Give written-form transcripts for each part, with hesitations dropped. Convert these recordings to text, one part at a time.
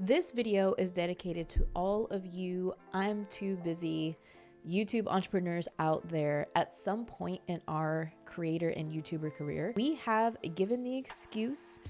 This video is dedicated to all of you I'm too busy YouTube entrepreneurs out there at some point in our creator and YouTuber career. We have given the excuse,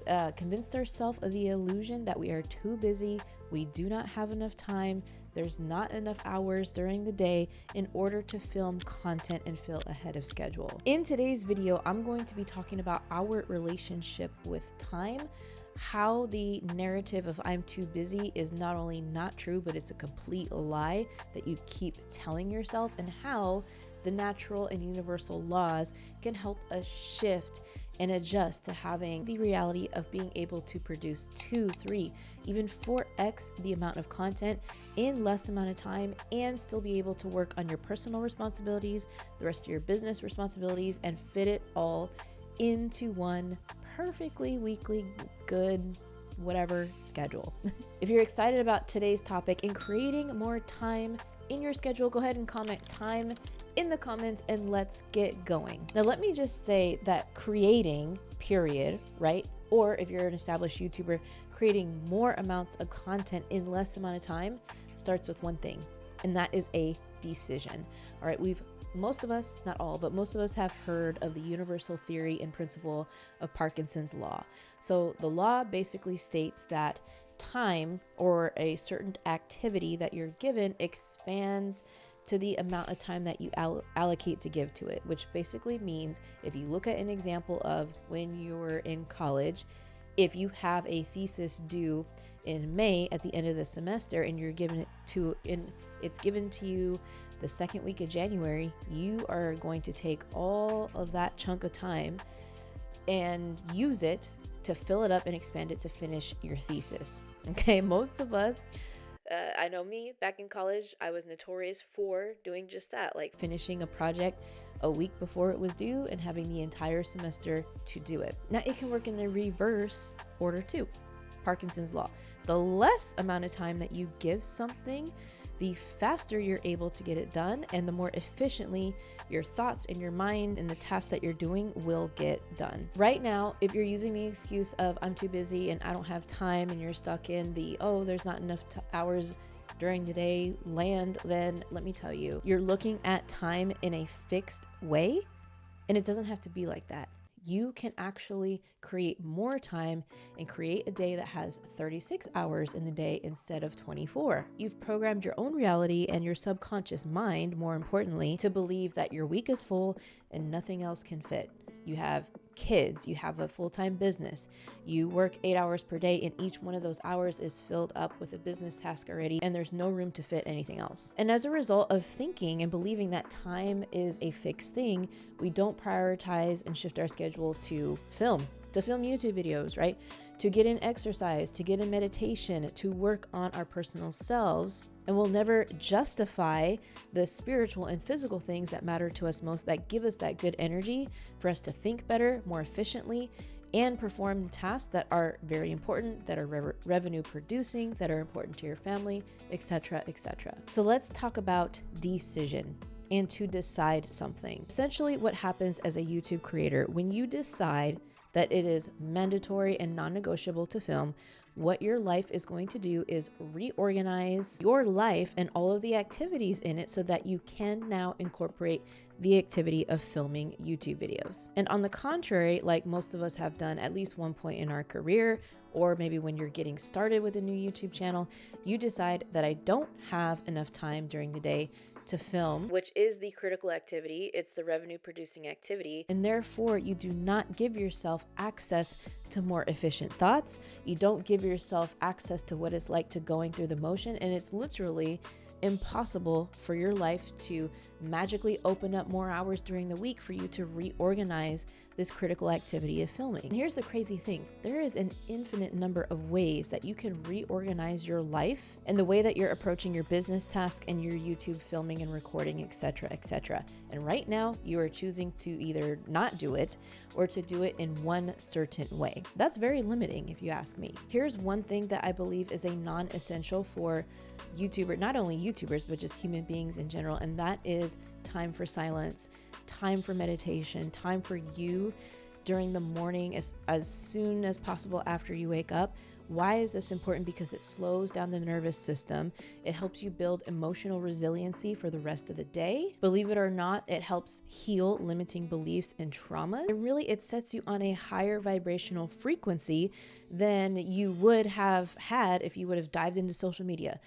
convinced ourselves of the illusion that we are too busy, we do not have enough time, there's not enough hours during the day in order to film content and feel ahead of schedule. In today's video, I'm going to be talking about our relationship with time, how the narrative of I'm too busy is not only not true, but it's a complete lie that you keep telling yourself, and how the natural and universal laws can help us shift and adjust to having the reality of being able to produce 2, 3, even 4x the amount of content in less amount of time and still be able to work on your personal responsibilities, the rest of your business responsibilities, and fit it all into one perfectly weekly good whatever schedule. If you're excited about today's topic and creating more time in your schedule, go ahead and comment time in the comments and let's get going. Now, let me just say that creating, period, right? Or if you're an established YouTuber, creating more amounts of content in less amount of time starts with one thing, and that is a decision. All right, most of us, not all, but most of us have heard of the universal theory and principle of Parkinson's law. So the law basically states that time or a certain activity that you're given expands to the amount of time that you allocate to give to it, which basically means if you look at an example of when you were in college, if you have a thesis due in May at the end of the semester and you're given it to, it's given to you the second week of January, you are going to take all of that chunk of time and use it to fill it up and expand it to finish your thesis. Okay, most of us, I know me, back in college, I was notorious for doing just that, like finishing a project a week before it was due and having the entire semester to do it. Now, it can work in the reverse order too. Parkinson's law. The less amount of time that you give something, the faster you're able to get it done, and the more efficiently your thoughts and your mind and the tasks that you're doing will get done. Right now, if you're using the excuse of I'm too busy and I don't have time, and you're stuck in the, oh, there's not enough hours during the day land, then let me tell you, you're looking at time in a fixed way, and it doesn't have to be like that. You can actually create more time and create a day that has 36 hours in the day instead of 24. You've programmed your own reality and your subconscious mind, more importantly, to believe that your week is full and nothing else can fit. You have kids, you have a full-time business, you work 8 hours per day, and each one of those hours is filled up with a business task already, and there's no room to fit anything else. And as a result of thinking and believing that time is a fixed thing, we don't prioritize and shift our schedule to film YouTube videos, right? To get in exercise, to get in meditation, to work on our personal selves. And we'll never justify the spiritual and physical things that matter to us most, that give us that good energy for us to think better, more efficiently, and perform the tasks that are very important, that are revenue producing, that are important to your family, etc., etc. So let's talk about decision and to decide something. Essentially, what happens as a YouTube creator, when you decide that it is mandatory and non-negotiable to film, what your life is going to do is reorganize your life and all of the activities in it so that you can now incorporate the activity of filming YouTube videos. And on the contrary, like most of us have done at least one point in our career, or maybe when you're getting started with a new YouTube channel, you decide that I don't have enough time during the day to film, which is the critical activity, it's the revenue producing activity, and therefore you do not give yourself access to more efficient thoughts, you don't give yourself access to what it's like to going through the motion, and it's literally impossible for your life to magically open up more hours during the week for you to reorganize this critical activity of filming. And here's the crazy thing. There is an infinite number of ways that you can reorganize your life and the way that you're approaching your business task and your YouTube filming and recording, etc., etc. And right now you are choosing to either not do it or to do it in one certain way. That's very limiting if you ask me. Here's one thing that I believe is a non-essential for not only YouTubers, but just human beings in general, and that is time for silence, time for meditation, time for you during the morning as soon as possible after you wake up Why is this important? Because it slows down the nervous system. It helps you build emotional resiliency for the rest of the day. Believe it or not, it helps heal limiting beliefs and trauma. And really, it sets you on a higher vibrational frequency than you would have had if you would have dived into social media,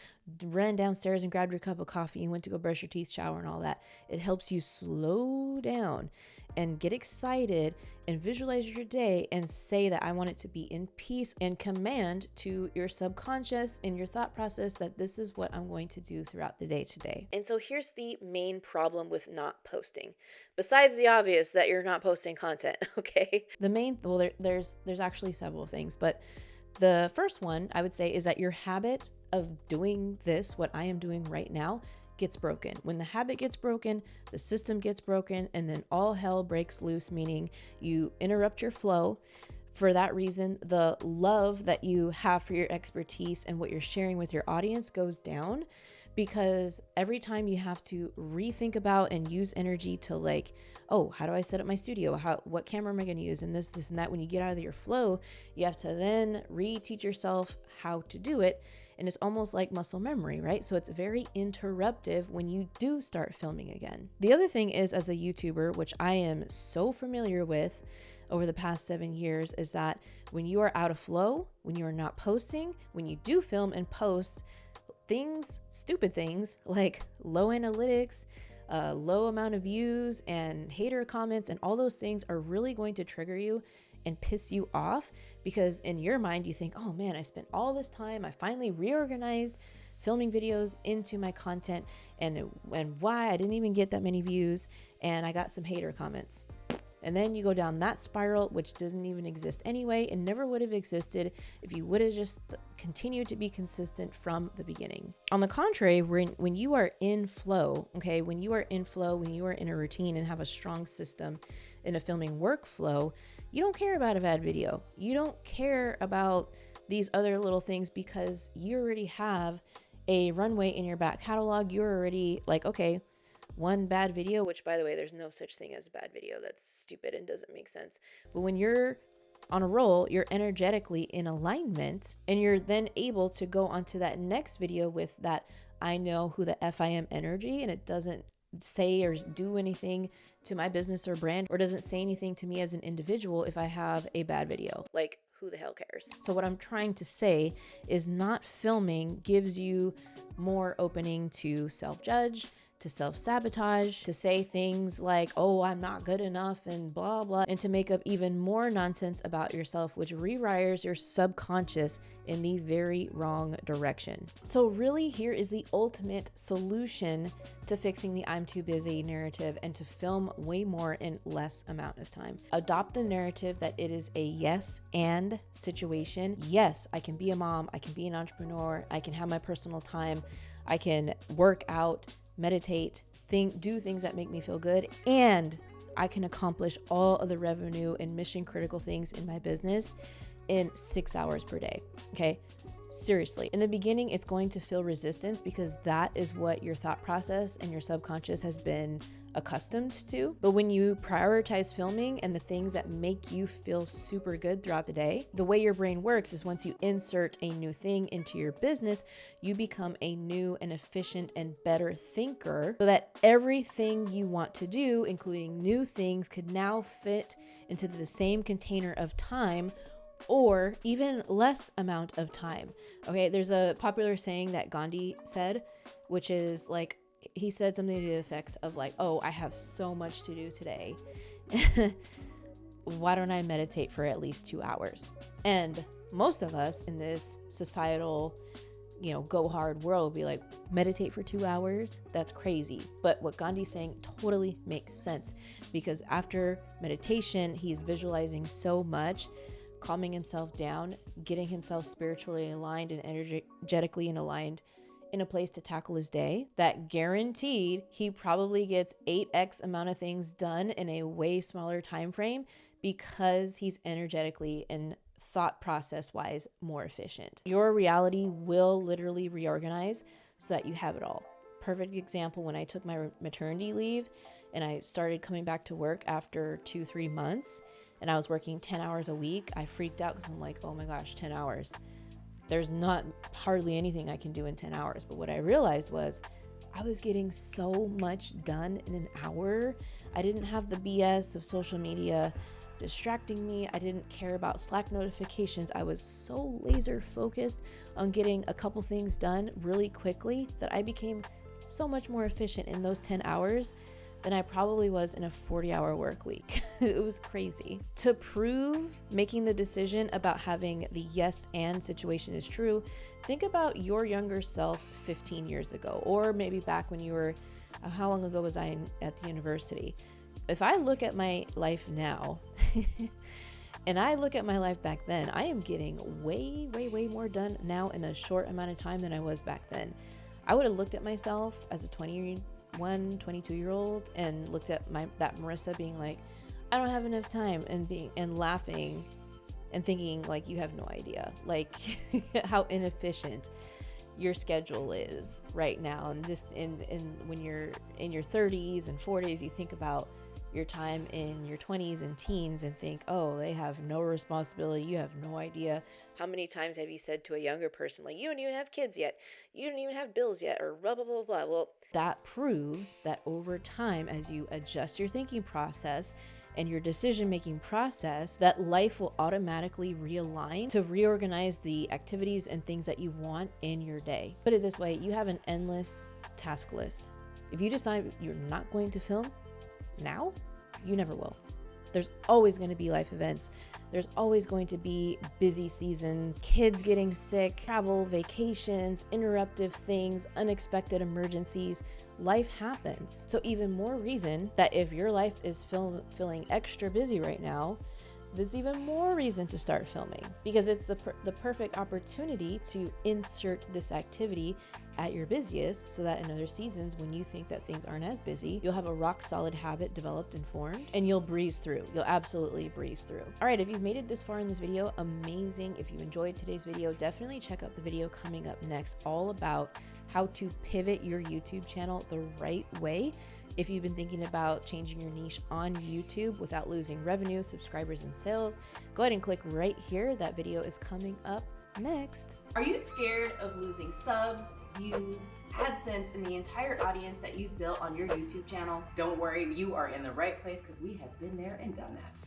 ran downstairs and grabbed your cup of coffee and went to go brush your teeth, shower, and all that. It helps you slow down and get excited and visualize your day and say that I want it to be in peace, and command to your subconscious and your thought process that this is what I'm going to do throughout the day today. And so here's the main problem with not posting, besides the obvious that you're not posting content, okay? There's actually several things, but the first one I would say is that your habit of doing this, what I am doing right now, gets broken. When the habit gets broken, the system gets broken, and then all hell breaks loose, meaning you interrupt your flow. For that reason, the love that you have for your expertise and what you're sharing with your audience goes down, because every time you have to rethink about and use energy to like, oh, how do I set up my studio? What camera am I going to use? And this and that. When you get out of your flow, you have to then reteach yourself how to do it. And it's almost like muscle memory, right? So it's very interruptive when you do start filming again. The other thing is, as a YouTuber, which I am so familiar with over the past 7 years, is that when you are out of flow, when you are not posting, when you do film and post, stupid things like low analytics, low amount of views and hater comments and all those things are really going to trigger you and piss you off, because in your mind you think, oh man, I spent all this time, I finally reorganized filming videos into my content, and why I didn't even get that many views, and I got some hater comments. And then you go down that spiral, which doesn't even exist anyway, and never would have existed if you would have just continued to be consistent from the beginning. On the contrary, when you are in flow, okay, when you are in a routine and have a strong system in a filming workflow, you don't care about a bad video. You don't care about these other little things, because you already have a runway in your back catalog. You're already like, okay, one bad video, which by the way, there's no such thing as a bad video. That's stupid and doesn't make sense. But when you're on a roll, you're energetically in alignment, and you're then able to go onto that next video with that I know who the F I am energy, and it doesn't say or do anything to my business or brand, or doesn't say anything to me as an individual if I have a bad video. Like, who the hell cares? So what I'm trying to say is, not filming gives you more opening to self-judge, to self-sabotage, to say things like, oh, I'm not good enough and blah, blah, and to make up even more nonsense about yourself, which rewires your subconscious in the very wrong direction. So really, here is the ultimate solution to fixing the I'm too busy narrative and to film way more in less amount of time. Adopt the narrative that it is a yes and situation. Yes, I can be a mom, I can be an entrepreneur, I can have my personal time, I can work out, meditate, do things that make me feel good, and I can accomplish all of the revenue and mission critical things in my business in 6 hours per day. Okay. Seriously. In the beginning, it's going to feel resistance, because that is what your thought process and your subconscious has been accustomed to. But when you prioritize filming and the things that make you feel super good throughout the day, the way your brain works is, once you insert a new thing into your business, you become a new and efficient and better thinker, so that everything you want to do, including new things, could now fit into the same container of time, or even less amount of time. Okay, there's a popular saying that Gandhi said, which is like, he said something to the effects of like, oh, I have so much to do today. Why don't I meditate for at least 2 hours? And most of us in this societal, go hard world will be like, meditate for 2 hours? That's crazy. But what Gandhi's saying totally makes sense, because after meditation, he's visualizing so much, calming himself down, getting himself spiritually aligned and energetically aligned in a place to tackle his day, that guaranteed he probably gets 8x amount of things done in a way smaller time frame, because he's energetically and thought process wise more efficient. Your reality will literally reorganize so that you have it all. Perfect example, when I took my maternity leave and I started coming back to work after 2-3 months, and I was working 10 hours a week, I freaked out, because I'm like, oh my gosh, 10 hours. There's not hardly anything I can do in 10 hours. But what I realized was I was getting so much done in an hour. I didn't have the BS of social media distracting me. I didn't care about Slack notifications. I was so laser focused on getting a couple things done really quickly that I became so much more efficient in those 10 hours than I probably was in a 40-hour work week. It was crazy. To prove making the decision about having the yes and situation is true, think about your younger self 15 years ago, or maybe back when you were, how long ago was I at the university? If I look at my life now, and I look at my life back then, I am getting way, way, way more done now in a short amount of time than I was back then. I would have looked at myself as a 22-year-old and looked at that Marissa being like, I don't have enough time, and laughing and thinking like, you have no idea like how inefficient your schedule is right now. And just when you're in your 30s and 40s, you think about your time in your 20s and teens and think, oh, they have no responsibility. You have no idea. How many times have you said to a younger person, like, you don't even have kids yet, you don't even have bills yet, or blah, blah, blah, blah. Well, that proves that over time, as you adjust your thinking process and your decision-making process, that life will automatically realign to reorganize the activities and things that you want in your day. Put it this way, you have an endless task list. If you decide you're not going to film now, you never will. There's always going to be life events. There's always going to be busy seasons, kids getting sick, travel, vacations, interruptive things, unexpected emergencies. Life happens. So even more reason that if your life is feeling extra busy right now, there's even more reason to start filming, because it's the perfect opportunity to insert this activity at your busiest, so that in other seasons, when you think that things aren't as busy, you'll have a rock solid habit developed and formed, and you'll breeze through. You'll absolutely breeze through. All right, if you've made it this far in this video, amazing. If you enjoyed today's video, definitely check out the video coming up next, all about how to pivot your YouTube channel the right way. If you've been thinking about changing your niche on YouTube without losing revenue, subscribers, and sales, go ahead and click right here. That video is coming up next. Are you scared of losing subs, views, AdSense, and the entire audience that you've built on your YouTube channel? Don't worry, you are in the right place because we have been there and done that.